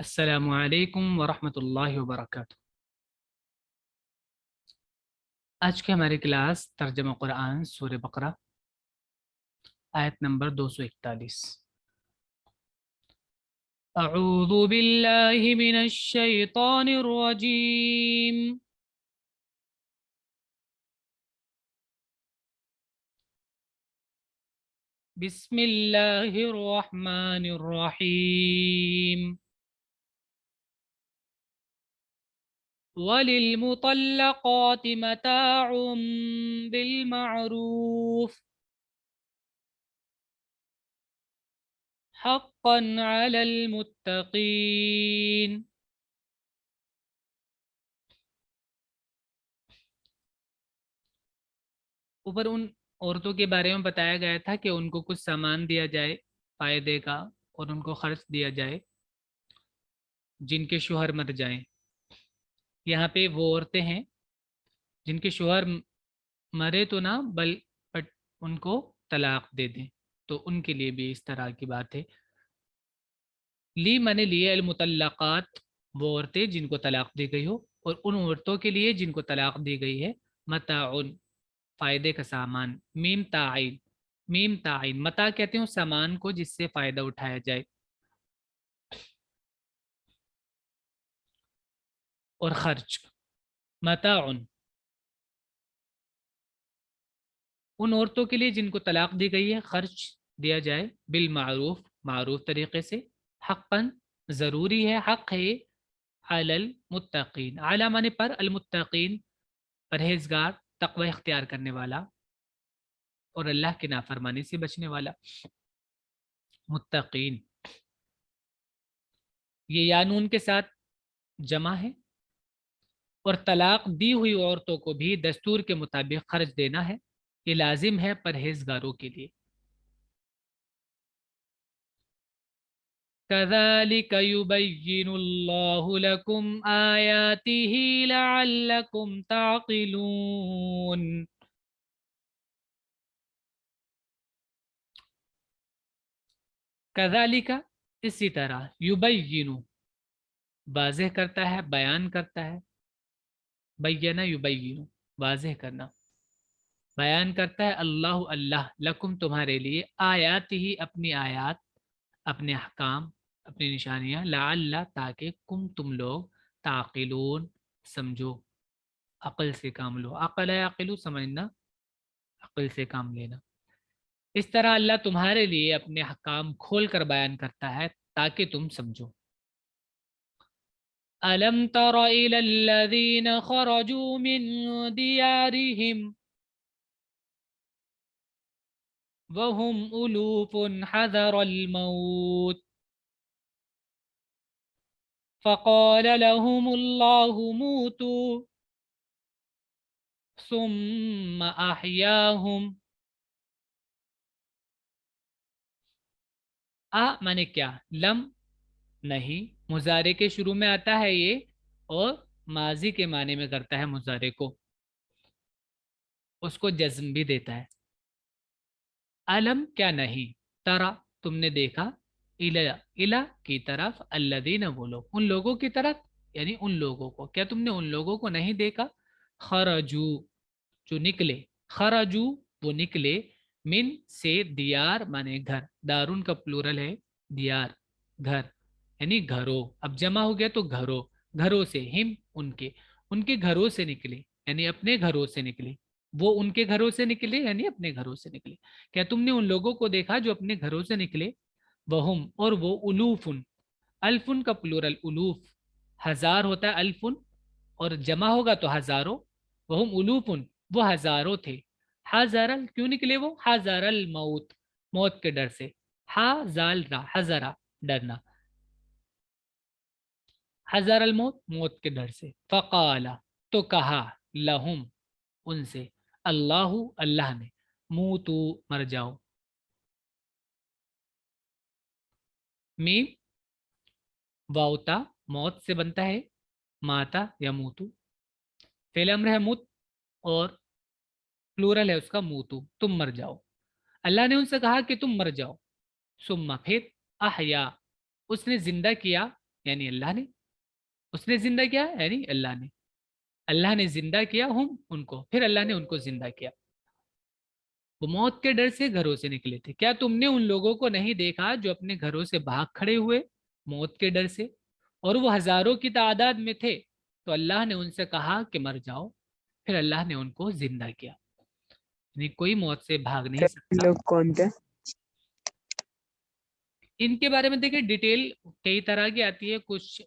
السلام علیکم ورحمۃ اللہ وبرکاتہ۔ آج کی ہماری کلاس ترجمہ قرآن سورہ بقرہ آیت نمبر 241۔ اعوذ باللہ من الشیطان الرجیم، بسم اللہ الرحمن الرحیم۔ وَلِلْمُطَلَّقَاتِ مَتَاعٌ بِالْمَعْرُوفِ حقا علی المتقین۔ اوپر ان عورتوں کے بارے میں بتایا گیا تھا کہ ان کو کچھ سامان دیا جائے فائدے کا، اور ان کو خرچ دیا جائے جن کے شوہر مر جائیں۔ یہاں پہ وہ عورتیں ہیں جن کے شوہر مرے تو نہ بٹ ان کو طلاق دے دیں، تو ان کے لیے بھی اس طرح کی بات ہے۔ لی میں لیے المطلقات، وہ عورتیں جن کو طلاق دی گئی ہو، اور ان عورتوں کے لیے جن کو طلاق دی گئی ہے متاعن، فائدے کا سامان۔ میم تعین متا کہتے ہیں اس سامان کو جس سے فائدہ اٹھایا جائے، اور خرچ۔ متاعن ان عورتوں کے لیے جن کو طلاق دی گئی ہے، خرچ دیا جائے بالمعروف، معروف طریقے سے، حقا ضروری ہے، حق ہے، علی المتقین، علی معنی پر، المتقین پرہیزگار، تقوی اختیار کرنے والا اور اللہ کی نافرمانی سے بچنے والا۔ متقین یہ یا نون کے ساتھ جمع ہے، اور طلاق دی ہوئی عورتوں کو بھی دستور کے مطابق خرچ دینا ہے، یہ لازم ہے پرہیزگاروں کے لیے۔ كذلك يبين الله لكم آياته لعلكم تعقلون۔ كذلك اسی طرح، یبین واضح کرتا ہے، بیان کرتا ہے، بینا یبین واضح کرنا، بیان کرتا ہے اللہ، اللہ لکم تمہارے لیے، آیات ہی اپنی آیات، اپنے احکام، اپنی نشانیاں، لعل تاکہ تم لوگ تعقلون سمجھو، عقل سے کام لو، عقل عقلو سمجھنا، عقل سے کام لینا۔ اس طرح اللہ تمہارے لیے اپنے احکام کھول کر بیان کرتا ہے تاکہ تم سمجھو۔ أَلَمْ تَرَ إِلَى الَّذِينَ خَرَجُوا مِنْ دِيَارِهِمْ وَهُمْ أُلُوفٌ حَذَرَ الْمَوْتِ فَقَالَ لَهُمُ اللَّهُ مُوتُوا ثُمَّ أَحْيَاهُمْ۔ مانے کیا؟ لم نہیں، مضارع کے شروع میں آتا ہے یہ، اور ماضی کے معنی میں کرتا ہے مضارع کو، اس کو جزم بھی دیتا ہے۔ علم کیا نہیں، ترا تم نے دیکھا، الا کی طرف، الذین وہ لوگ، ان لوگوں کی طرف، یعنی ان لوگوں کو، کیا تم نے ان لوگوں کو نہیں دیکھا؟ خرجو جو نکلے، خرجو وہ نکلے، من سے، دیار مانے گھر، دارن کا پلورل ہے دیار، گھر، یعنی گھروں، اب جمع ہو گیا تو گھروں، گھروں سے، ہم ان کے گھروں سے نکلے، یعنی اپنے گھروں سے نکلے، وہ ان کے گھروں سے نکلے یعنی اپنے گھروں سے نکلے۔ کیا تم نے ان لوگوں کو دیکھا جو اپنے گھروں سے نکلے؟ وہم اور وہ، الوفن، الفن کا پلورل الوف، ہزار ہوتا ہے الفن، اور جمع ہوگا تو ہزاروں، وہم الوفن وہ ہزاروں تھے، حذر کیوں نکلے وہ؟ حذر الموت موت کے ڈر سے، حذر حذرا ڈرنا، حذر الموت موت کے ڈر سے، فقال تو کہا، لہم ان سے، اللہ اللہ نے، موتو مر جاؤ۔ میم واؤتا موت سے بنتا ہے، ماتا یا موتو، فعل امر ہے مت، اور پلورل ہے اس کا موتو، تم مر جاؤ۔ اللہ نے ان سے کہا کہ تم مر جاؤ، ثم پھر، احیا اس نے زندہ کیا، یعنی اللہ نے، اس نے زندہ کیا یعنی اللہ نے زندہ کیا ہم ان کو، پھر اللہ نے ان کو زندہ کیا۔ وہ موت کے ڈر سے گھروں سے نکلے تھے، کیا تم نے ان لوگوں کو نہیں دیکھا جو اپنے گھروں سے بھاگ کھڑے ہوئے موت کے ڈر سے، اور وہ ہزاروں کی تعداد میں تھے، تو اللہ نے ان سے کہا کہ مر جاؤ، پھر اللہ نے ان کو زندہ کیا۔ یعنی کوئی موت سے بھاگ نہیں سکتا۔ لوگ کون تھے؟ ان کے بارے میں دیکھیں ڈیٹیل کئی طرح کی آتی ہے، کچھ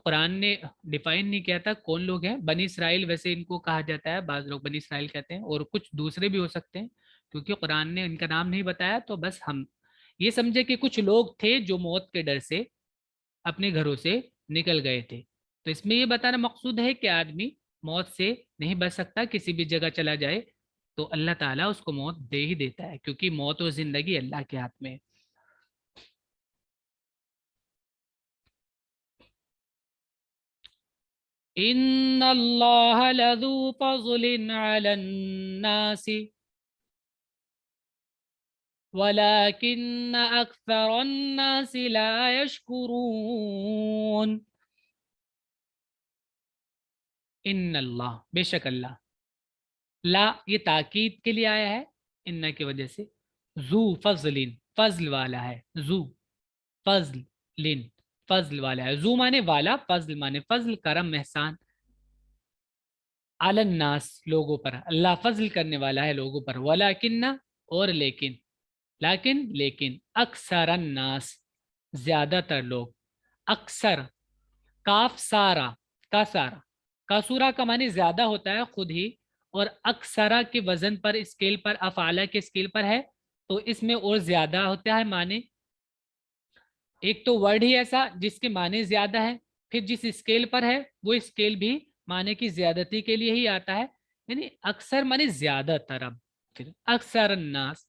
قرآن نے ڈیفائن نہیں کیا تھا کون لوگ ہیں۔ بنی اسرائیل ویسے ان کو کہا جاتا ہے، بعض لوگ بنی اسرائیل کہتے ہیں، اور کچھ دوسرے بھی ہو سکتے ہیں، کیونکہ قرآن نے ان کا نام نہیں بتایا، تو بس ہم یہ سمجھے کہ کچھ لوگ تھے جو موت کے ڈر سے اپنے گھروں سے نکل گئے تھے۔ تو اس میں یہ بتانا مقصود ہے کہ آدمی موت سے نہیں بچ سکتا، کسی بھی جگہ چلا جائے تو اللہ تعالیٰ اس کو موت دے ہی دیتا ہے، کیونکہ موت و زندگی اللہ کے ہاتھ میں ہے۔ ان اللہ لذو فضل علی الناس ولكن اکثر الناس لا يشکرون۔ ان اللہ بے شک اللہ، لا یہ تاکید کے لیے آیا ہے ان کی وجہ سے، ذو فضل فضل والا ہے، ذو فضل فضل والا ہے، ذو مانے والا، فضل مانے فضل، کرم احسان، علی الناس لوگوں پر، اللہ فضل کرنے والا ہے لوگوں پر، ولیکن اور لیکن اکثر الناس زیادہ تر لوگ، اکثر کاف سارا کا سارا کا سورا کا معنی زیادہ ہوتا ہے خود ہی، اور اکثرا کے وزن پر اسکیل پر افعالہ کے اسکیل پر ہے، تو اس میں اور زیادہ ہوتا ہے معنی۔ ایک تو ورڈ ہی ایسا جس کے معنی زیادہ ہے، پھر جس اسکیل پر ہے وہ اسکیل بھی معنی کی زیادتی کے لیے ہی آتا ہے، یعنی اکثر معنی زیادہ تر، اب پھر اکثر الناس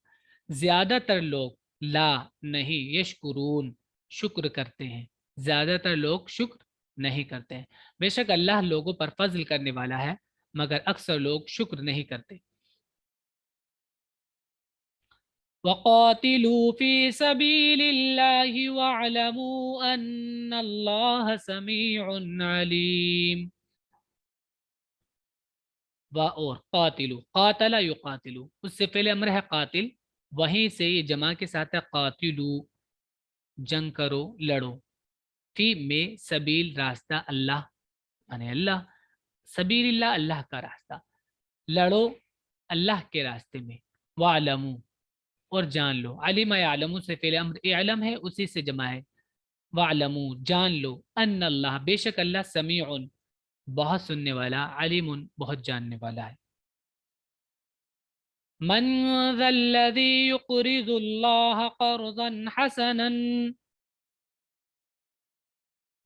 زیادہ تر لوگ، لا نہیں، یشکرون شکر کرتے ہیں، زیادہ تر لوگ شکر نہیں کرتے ہیں۔ بے شک اللہ لوگوں پر فضل کرنے والا ہے، مگر اکثر لوگ شکر نہیں کرتے۔ وقاتلوا في سبيل الله واعلموا ان الله سميع عليم۔ اور قاتلو، قاتل یقاتلو، اس سے پہلے امر ہے قاتل، وہیں سے یہ جمع کے ساتھ ہے قاتلو، جنگ کرو لڑو، فی میں سبیل راستہ اللہ یعنی اللہ، سبیل اللہ اللہ کا راستہ، لڑو اللہ کے راستے میں، وعلمو اور جان لو، علم یعلمو سے فعل امر اعلم ہے اسی سے جمع ہے، وعلمو جان لو، ان اللہ بے شک اللہ سمیع بہت سننے والا، علیم بہت جاننے والا ہے۔ من ذا الذی یقرض اللہ قرضا حسنا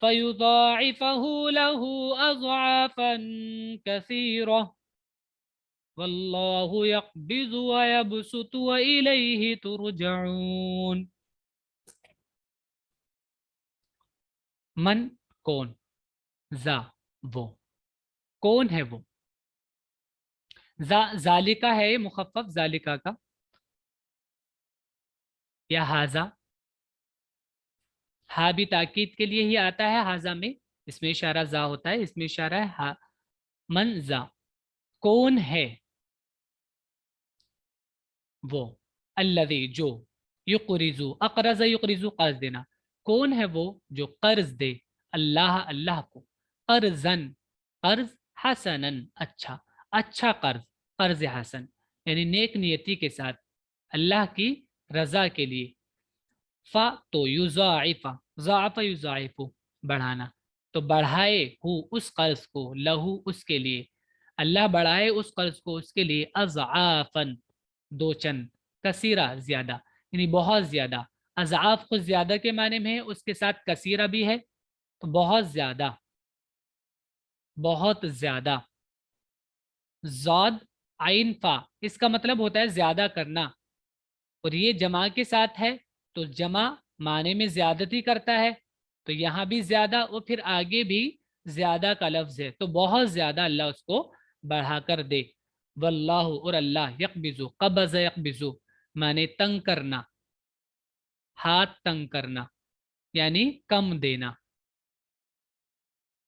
فیضاعفه له اضعافا کثیرہ واللہ یقبض ویبسط وإلیہ ترجعون۔ من کون، ذا وہ، کون ہے وہ، ذالکا ہے مخفف ذالکا کا، یا ہاذا، ہا بھی تاکید کے لیے ہی آتا ہے، ہاذا میں اس میں اشارہ ذا ہوتا ہے، اس میں اشارہ ہے ہا، من ذا کون ہے وہ، الذی جو، یقرضو اقرض یقرضو قرض دینا، کون ہے وہ جو قرض دے اللہ اللہ کو، قرضن قرض، حسنن اچھا، اچھا قرض، قرض حسن یعنی نیک نیتی کے ساتھ اللہ کی رضا کے لیے، فا تو یضاعف، ضاعف یضاعف بڑھانا، تو بڑھائے ہو اس قرض کو، لہو اس کے لیے، اللہ بڑھائے اس قرض کو اس کے لیے، اضعافن دو چند، کثیرہ زیادہ یعنی بہت زیادہ، اضعاف خود زیادہ کے معنی میں ہے، اس کے ساتھ کثیرہ بھی ہے، تو بہت زیادہ، بہت زیادہ، زاد عین فا اس کا مطلب ہوتا ہے زیادہ کرنا، اور یہ جمع کے ساتھ ہے تو جمع معنی میں زیادتی کرتا ہے، تو یہاں بھی زیادہ اور پھر آگے بھی زیادہ کا لفظ ہے، تو بہت زیادہ اللہ اس کو بڑھا کر دے، واللہ اور اللہ، یقبضو قبض یقبضو معنی تنگ کرنا، ہاتھ تنگ کرنا یعنی کم دینا،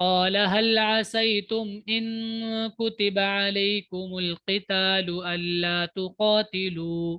قال هل عسيتم إن كتب عليكم القتال ألا تقاتلوا।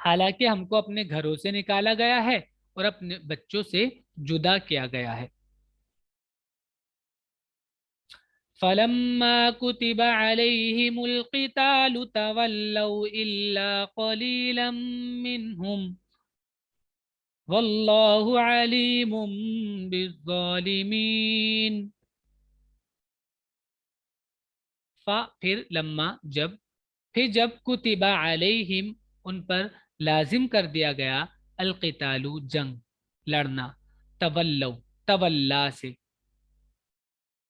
حالانکہ ہم کو اپنے گھروں سے نکالا گیا ہے اور اپنے بچوں سے جدا کیا گیا ہے. فلما كتب عليهم القتال تولوا إلا قليلا منهم والله عليم بالظالمين. پھر لما جب، پھر جب کتب علیہم ان پر لازم کر دیا گیا، القتال جنگ، لڑنا، تولو، تولا سے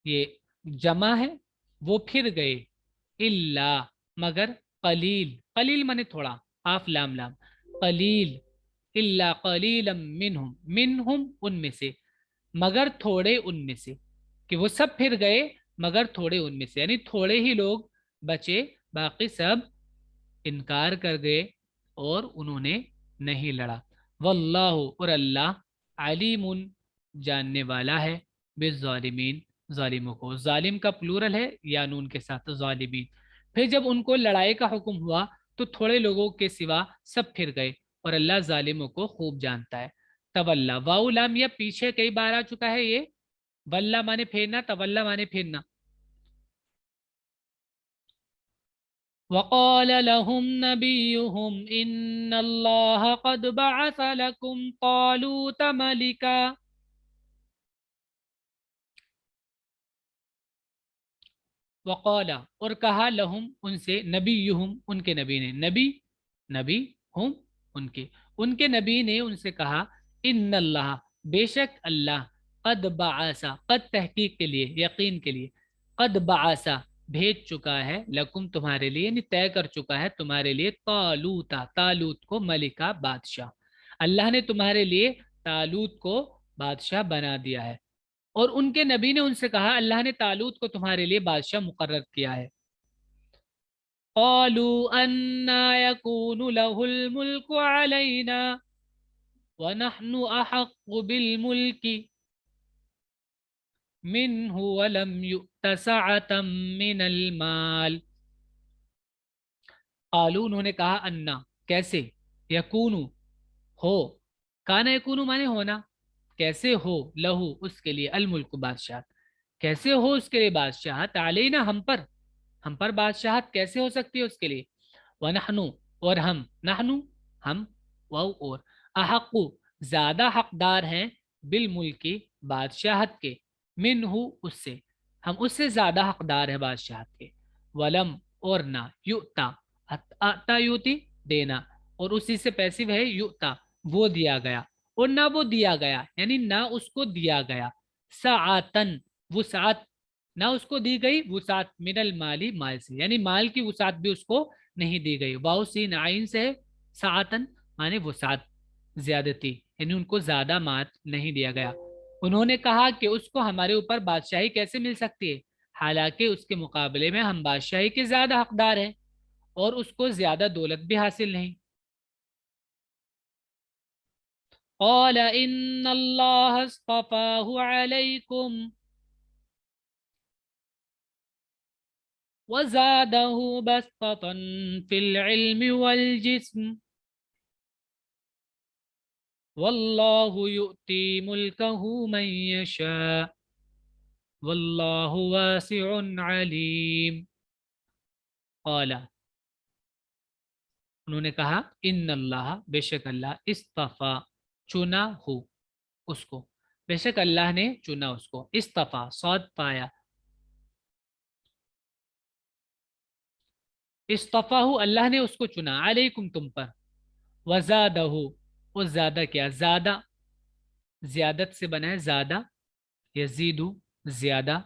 یہ جمع ہے، وہ پھر گئے، الا مگر، قلیل، قلیل مانے تھوڑا، آف لام لام، قلیل، الا قلیلا منہم، منہم ان میں سے، مگر تھوڑے ان میں سے، کہ وہ سب پھر گئے مگر تھوڑے ان میں سے، یعنی تھوڑے ہی لوگ بچے، باقی سب انکار کر گئے اور انہوں نے نہیں لڑا. واللہ اور اللہ، علیم جاننے والا ہے، بالظالمین ظالموں کو. ظالم کا پلورل ہے یا نون کے ساتھ ظالمین. پھر جب ان کو لڑائی کا حکم ہوا تو تھوڑے لوگوں کے سوا سب پھر گئے اور اللہ ظالموں کو خوب جانتا ہے. تولا، واؤ لام یہ پیچھے کئی بار آ چکا ہے یہ، ولا مانے پھیرنا، تولا مانے پھیرنا. وقال لهم نبيهم إن الله قد بعث لكم طالوت ملكا. وقال اور کہا، لہم ان سے، نبیہم ان کے نبی نے، نبی، نبی ہم ان کے نبی نے ان سے کہا، ان اللہ بے شک اللہ، قد بعثا، قد تحقیق کے لیے، یقین کے لیے، قد بعثا بھیج چکا ہے، لکم تمہارے لیے، یعنی طے کر چکا ہے تمہارے لیے، طالوتا، طالوت کو، ملکہ بادشاہ، اللہ نے تمہارے لیے طالوت کو بادشاہ بنا دیا ہے. اور ان کے نبی نے ان سے کہا، اللہ نے طالوت کو تمہارے لیے بادشاہ مقرر کیا ہے. قالوا انا يكون له الملك علينا ونحن احق بالملك منه ولم يؤت سعة من المال. قالوا انہوں نے کہا، انا کیسے، یکون ہو، کانا یکون مانے ہونا، کیسے ہو، لہو اس کے لیے، الملک بادشاہت، کیسے ہو اس کے لیے بادشاہت، علینا ہم پر بادشاہت کیسے ہو سکتی ہے اس کے لیے. ونحنو اور ہم، نحنو ہم، واو اور، احقو زیادہ حقدار ہیں، بالملکی بادشاہت کے، منہ اس سے، ہم اس سے زیادہ حقدار ہیں بادشاہت کے. ولم اور نہ، یؤتا، آتا یوتی دینا، اور اسی سے پیسو ہے یؤتا وہ دیا گیا، اور نہ وہ دیا گیا، یعنی نہ اس کو دیا گیا، ساعتن وسعت، نہ اس کو دی گئی وسعت، من المالی مال سے، یعنی مال کی وسعت بھی اس کو نہیں دی گئی. واؤ سین عین سے ہے، ساعتن مانے وسعت، زیادتی، یعنی ان کو زیادہ مال نہیں دیا گیا. انہوں نے کہا کہ اس کو ہمارے اوپر بادشاہی کیسے مل سکتی ہے، حالانکہ اس کے مقابلے میں ہم بادشاہی کے زیادہ حقدار ہیں اور اس کو زیادہ دولت بھی حاصل نہیں. قال ان اللہ اصطفاہ علیکم وزاده بسطة في العلم والجسم والله يؤتي ملكه من يشاء والله واسع عليم. قال انہوں نے کہا، ان اللہ بے شک اللہ، اصطفا چنا ہو اس کو، بے شک اللہ نے چنا اس کو، اصطفا صاد پایا، اصطفا ہو اللہ نے اس کو چنا، علیکم تم پر، وزادہ اور زیادہ کیا، زیادہ زیادت سے بنا ہے، زیادہ یزیدو زیادہ،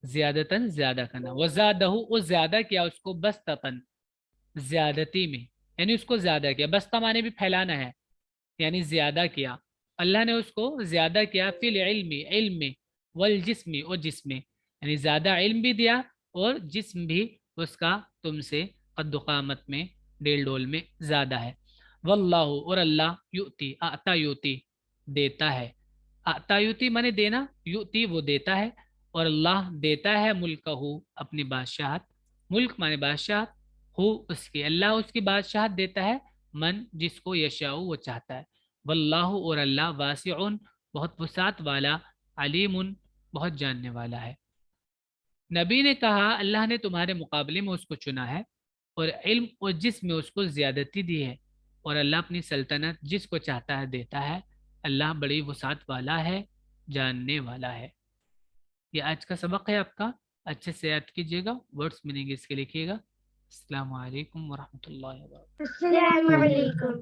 زیادتن زیادہ کرنا، وزادہ اور زیادہ کیا اس کو، بستتن زیادتی میں، یعنی اس کو زیادہ کیا، بستہ مانے بھی پھیلانا ہے، یعنی زیادہ کیا، اللہ نے اس کو زیادہ کیا، فی العلم علم میں، والجسم اور جسم میں، یعنی زیادہ علم بھی دیا اور جسم بھی اس کا تم سے قد و قامت میں، ڈیل ڈول میں زیادہ ہے. واللہ اور اللہ، یؤتی آتا یؤتی دیتا ہے، آتا یؤتی مانے دینا، یؤتی وہ دیتا ہے، اور اللہ دیتا ہے، ملکہ اپنی بادشاہت، ملک مانے بادشاہت، ہو اس کی، اللہ اس کی بادشاہت دیتا ہے، من جس کو یشاء وہ چاہتا ہے، واللہ اور اللہ واسع بہت وسعت والا، علیم بہت جاننے والا ہے۔ نبی نے کہا اللہ نے تمہارے مقابلے میں اس کو چنا ہے، اور علم اور جس میں اس کو زیادتی دی ہے، اور اللہ اپنی سلطنت جس کو چاہتا ہے دیتا ہے، اللہ بڑی وسعت والا ہے، جاننے والا ہے۔ یہ آج کا سبق ہے آپ کا، اچھے سے یاد کیجیے گا، ورڈس میننگ اس کے لکھیے گا۔ السلام علیکم ورحمۃ اللہ وبرکاتہ۔ السلام علیکم۔